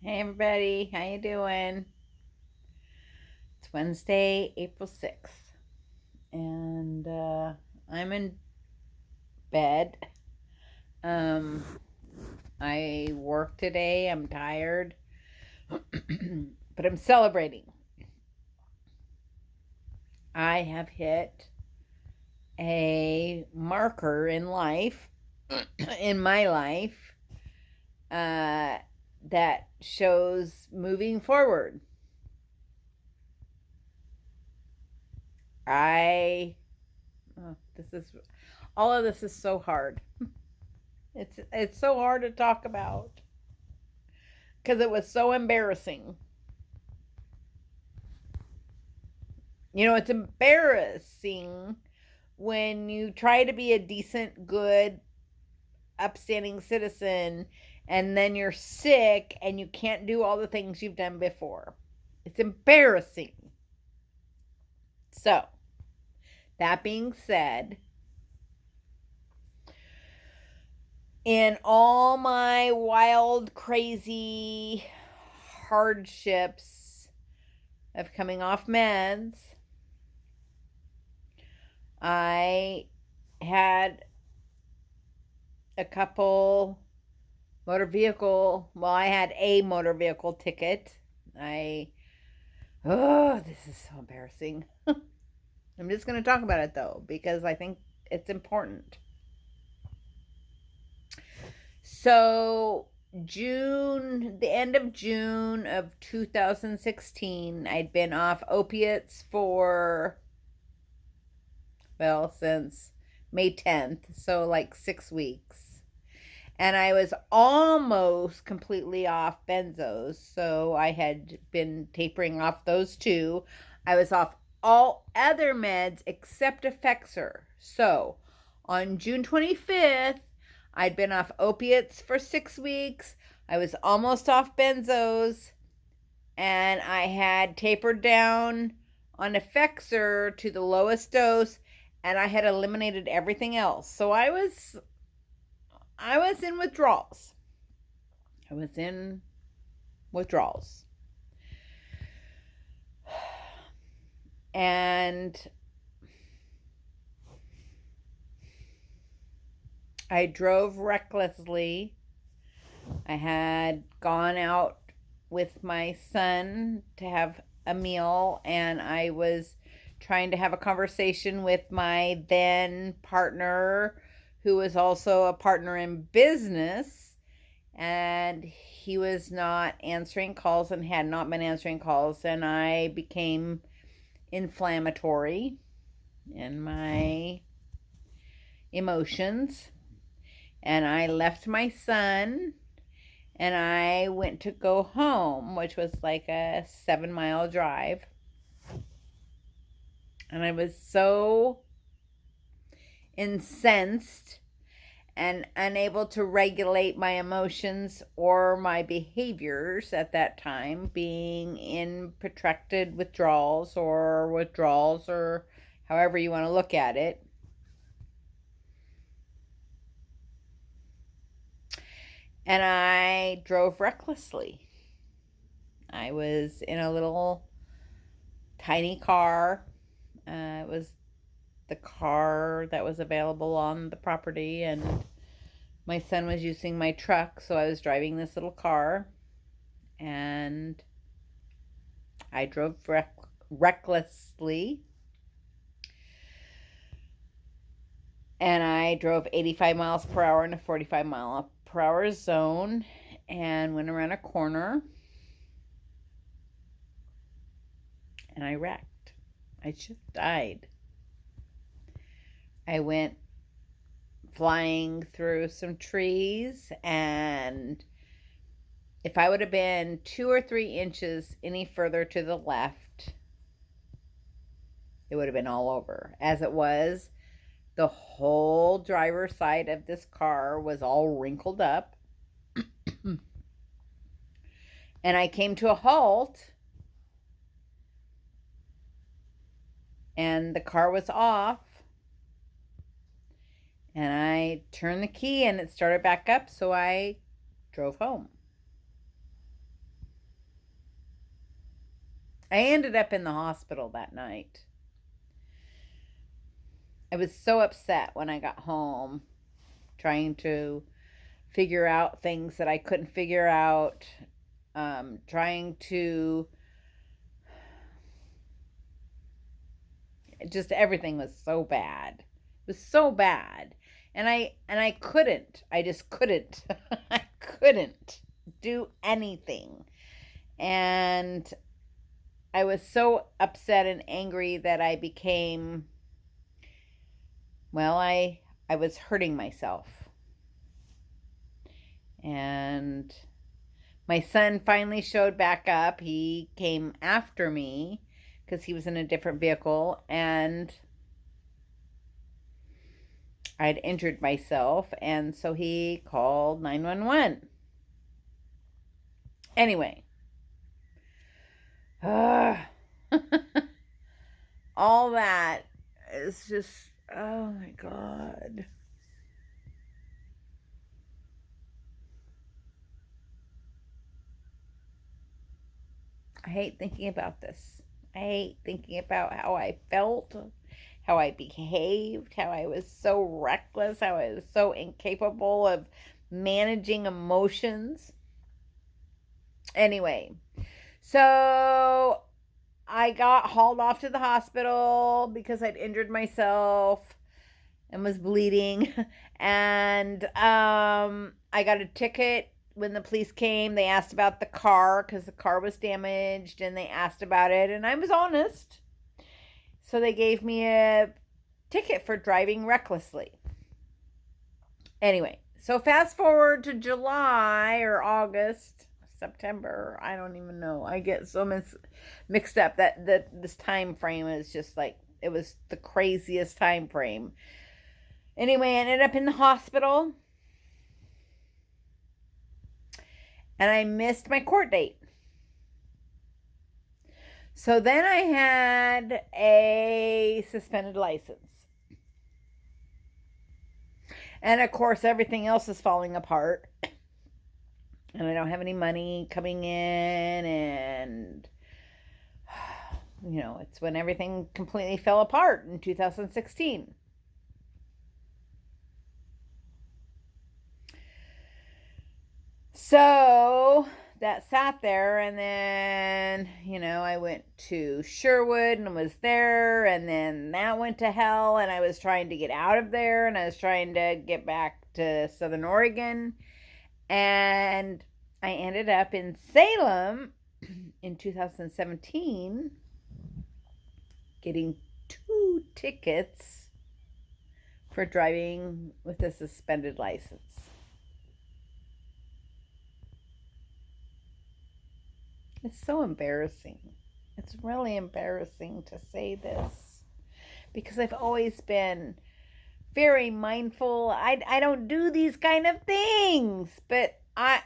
Hey everybody, how you doing? It's Wednesday, April 6th, and I'm in bed. Um, I worked today. I'm tired, but I'm celebrating. I have hit a marker in life, in my life, uh, that shows moving forward. I, this is, all of this is so hard. It's so hard to talk about because it was so embarrassing. It's embarrassing when you try to be a decent, good, upstanding citizen and then you're sick and you can't do all the things you've done before. It's embarrassing. So, that being said, in all my wild, crazy hardships of coming off meds, I had a couple I had a motor vehicle ticket. I, oh, this is so embarrassing. I'm just going to talk about it though, because I think it's important. So, the end of June of 2016, I'd been off opiates for, well, since May 10th, so like 6 weeks. And I was almost completely off benzos, so I had been tapering off those two. I was off all other meds except Effexor. So on June 25th, I'd been off opiates for 6 weeks. I was almost off benzos, and I had tapered down on Effexor to the lowest dose, and I had eliminated everything else. So I was in withdrawals. I was in withdrawals. And I drove recklessly. I had gone out with my son to have a meal, and I was trying to have a conversation with my then partner, who was also a partner in business, and he was not answering calls and had not been answering calls, and I became inflammatory in my emotions, and I left my son and I went to go home, which was like a 7-mile drive. And I was so incensed and unable to regulate my emotions or my behaviors at that time, being in protracted withdrawals, or however you want to look at it. And I drove recklessly. I was in a little tiny car. It was the car that was available on the property, and my son was using my truck, so I was driving this little car, and I drove recklessly, and I drove 85 miles per hour in a 45-mile per hour zone and went around a corner, and I wrecked. I just died. I went flying through some trees, and if I would have been 2 or 3 inches any further to the left, it would have been all over. As it was, the whole driver's side of this car was all wrinkled up. And I came to a halt, and the car was off. And I turned the key, and it started back up, so I drove home. I ended up in the hospital that night. I was so upset when I got home, trying to figure out things that I couldn't figure out, trying to just everything was so bad. It was so bad. And I couldn't. I just couldn't. I couldn't do anything. And I was so upset and angry that I became, well, I was hurting myself. And my son finally showed back up. He came after me because he was in a different vehicle, and I'd injured myself, and so he called 911. Anyway, all that is just, oh my God. I hate thinking about this. I hate thinking about how I felt, how I behaved, how I was so reckless, how I was so incapable of managing emotions. Anyway, so I got hauled off to the hospital because I'd injured myself and was bleeding. And I got a ticket when the police came. They asked about the car because the car was damaged, and they asked about it, and I was honest. So they gave me a ticket for driving recklessly. Anyway, so fast forward to July or August, September, I don't even know. I get so mixed up that this time frame is just like, it was the craziest time frame. Anyway, I ended up in the hospital, and I missed my court date. So then I had a suspended license. And of course, everything else is falling apart. And I don't have any money coming in. And, you know, it's when everything completely fell apart in 2016. So that sat there, and then, you know, I went to Sherwood and was there, and then that went to hell, and I was trying to get out of there, and I was trying to get back to Southern Oregon, and I ended up in Salem in 2017 getting 2 tickets for driving with a suspended license. It's so embarrassing. It's really embarrassing to say this because I've always been very mindful. I don't do these kind of things, but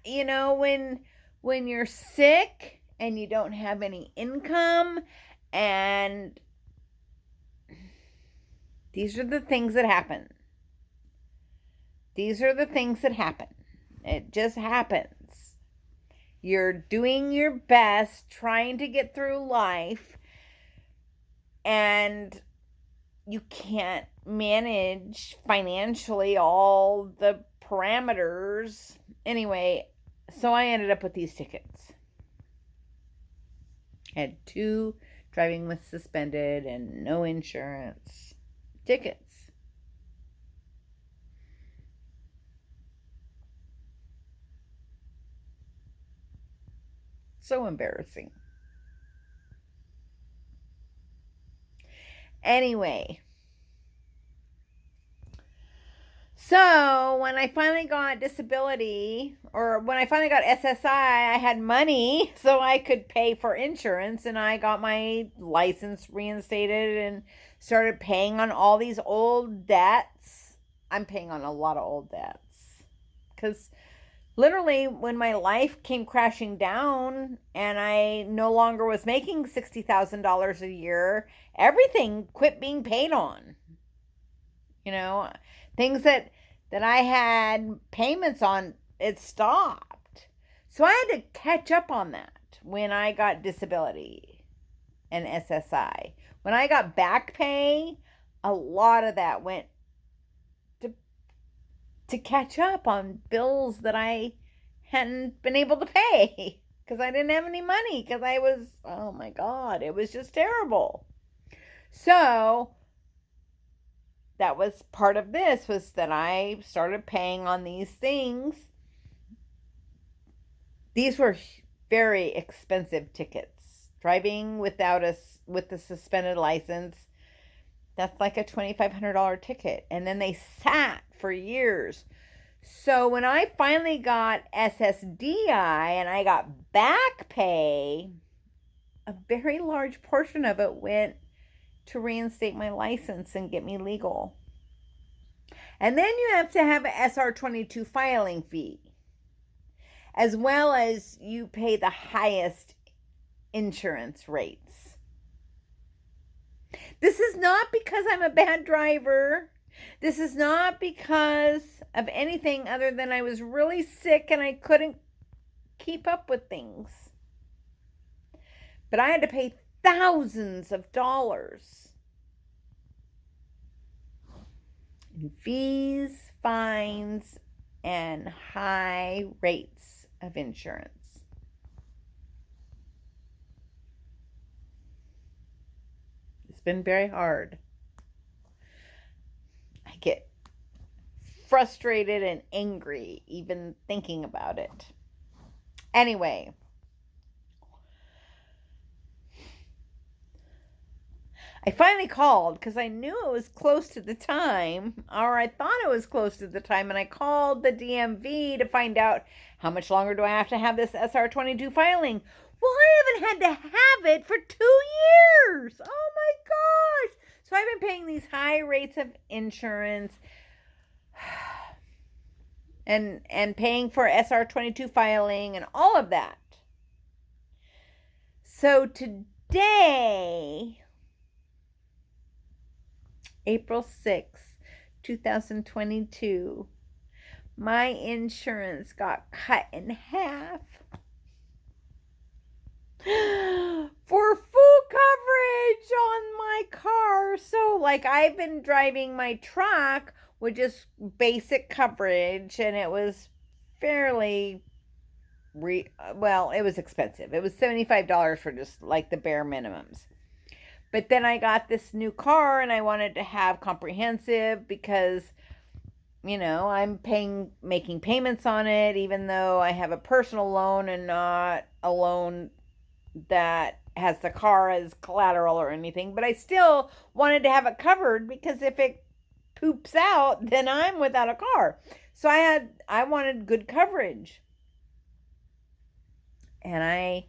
you know, when you're sick and you don't have any income, and these are the things that happen. These are the things that happen. It just happens. You're doing your best, trying to get through life, and you can't manage financially all the parameters. Anyway, so I ended up with these tickets. I had 2 driving with suspended and no insurance tickets. So embarrassing. Anyway, so when I finally got disability, or when I finally got SSI, I had money so I could pay for insurance, and I got my license reinstated and started paying on all these old debts. I'm paying on a lot of old debts because literally, when my life came crashing down and I no longer was making $60,000 a year, everything quit being paid on. You know, things that I had payments on, it stopped. So I had to catch up on that when I got disability. and SSI. When I got back pay, a lot of that went to catch up on bills that I hadn't been able to pay because I didn't have any money because I was, oh my God, it was just terrible. So that was part of this, was that I started paying on these things. These were very expensive tickets. Driving with a suspended license, that's like a $2,500 ticket. And then they sat for years. So when I finally got SSDI and I got back pay, a very large portion of it went to reinstate my license and get me legal. And then you have to have an SR22 filing fee, as well as you pay the highest insurance rates. This is not because I'm a bad driver. This is not because of anything other than I was really sick and I couldn't keep up with things. But I had to pay thousands of dollars in fees, fines, and high rates of insurance. It's been very hard. I get frustrated and angry even thinking about it. Anyway, I finally called because I knew it was close to the time, or I thought it was close to the time, and I called the DMV to find out how much longer do I have to have this SR22 filing. Well, I haven't had to have it for 2 years. Oh my gosh. So I've been paying these high rates of insurance and paying for SR22 filing and all of that. So today, April 6th, 2022, my insurance got cut in half for full coverage on my car. So, like, I've been driving my truck with just basic coverage, and it was fairly, it was expensive. It was $75 for just, like, the bare minimums. But then I got this new car and I wanted to have comprehensive because, I'm making payments on it, even though I have a personal loan and not a loan that has the car as collateral or anything. But I still wanted to have it covered because if it poops out, then I'm without a car. So I wanted good coverage. And I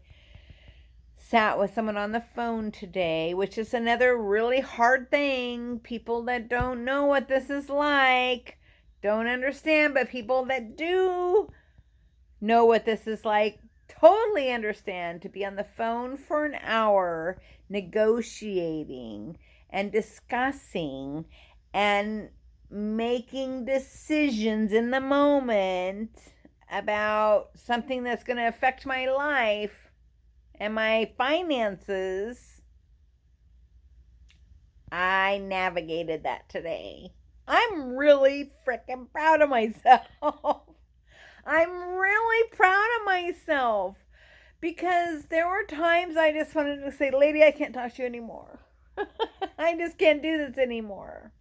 sat with someone on the phone today, which is another really hard thing. People that don't know what this is like don't understand, but people that do know what this is like totally understand. To be on the phone for an hour negotiating and discussing and making decisions in the moment about something that's going to affect my life and my finances. I navigated that today. I'm really freaking proud of myself. I'm really proud of myself because there were times I just wanted to say, lady, I can't talk to you anymore. I just can't do this anymore.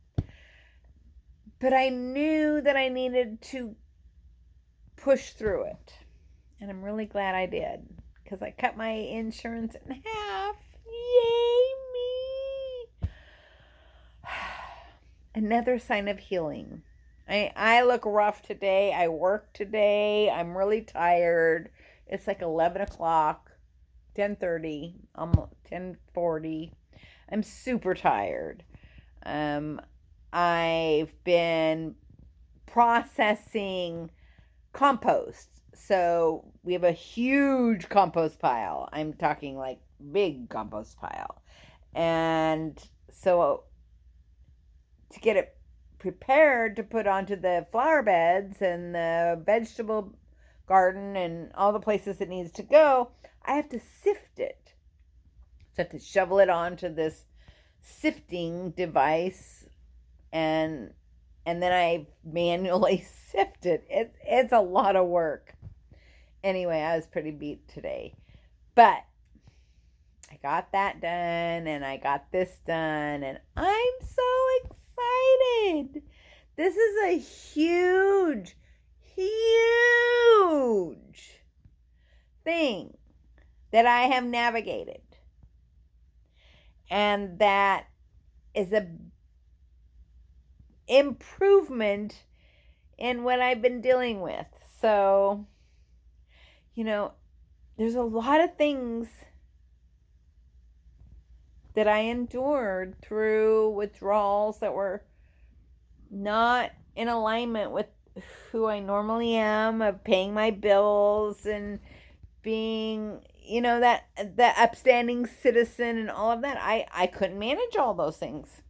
But I knew that I needed to push through it. And I'm really glad I did, because I cut my insurance in half. Yay me! Another sign of healing. I look rough today. I work today. I'm really tired. It's like 11 o'clock, 10:30, almost 10:40. I'm super tired. I've been processing compost. So we have a huge compost pile. I'm talking like big compost pile. And so to get it prepared to put onto the flower beds and the vegetable garden and all the places it needs to go, I have to sift it. So I have to shovel it onto this sifting device, and then I manually sift it. It's a lot of work. Anyway, I was pretty beat today. But I got that done, and I got this done, and I'm so excited. This is a huge, huge thing that I have navigated. And that is a improvement in what I've been dealing with. So, there's a lot of things that I endured through withdrawals that were not in alignment with who I normally am, of paying my bills and being, that upstanding citizen and all of that. I couldn't manage all those things.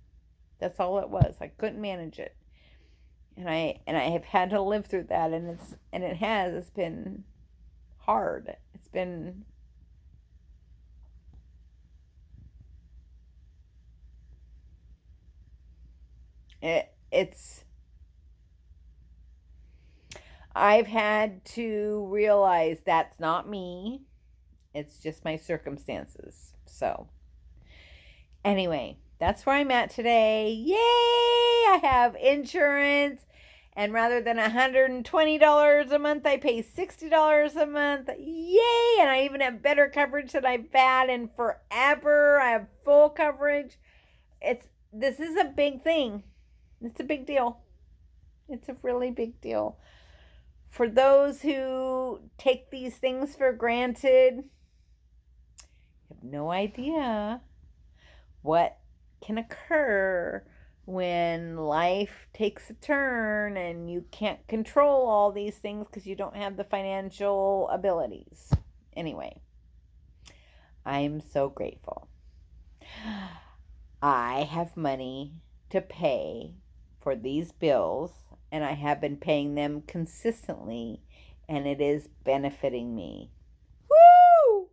That's all it was. I couldn't manage it. And I have had to live through that, and it's been hard. It's I've had to realize that's not me. It's just my circumstances. So, anyway, that's where I'm at today. Yay! I have insurance. And rather than $120 a month, I pay $60 a month. Yay! And I even have better coverage than I've had in forever. I have full coverage. This is a big thing. It's a big deal. It's a really big deal. For those who take these things for granted, you have no idea what can occur when life takes a turn and you can't control all these things because you don't have the financial abilities. Anyway, I'm so grateful. I have money to pay for these bills, and I have been paying them consistently, and it is benefiting me. Woo!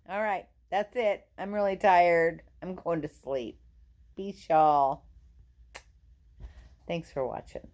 All right, that's it. I'm really tired. I'm going to sleep. Peace, y'all. Thanks for watching.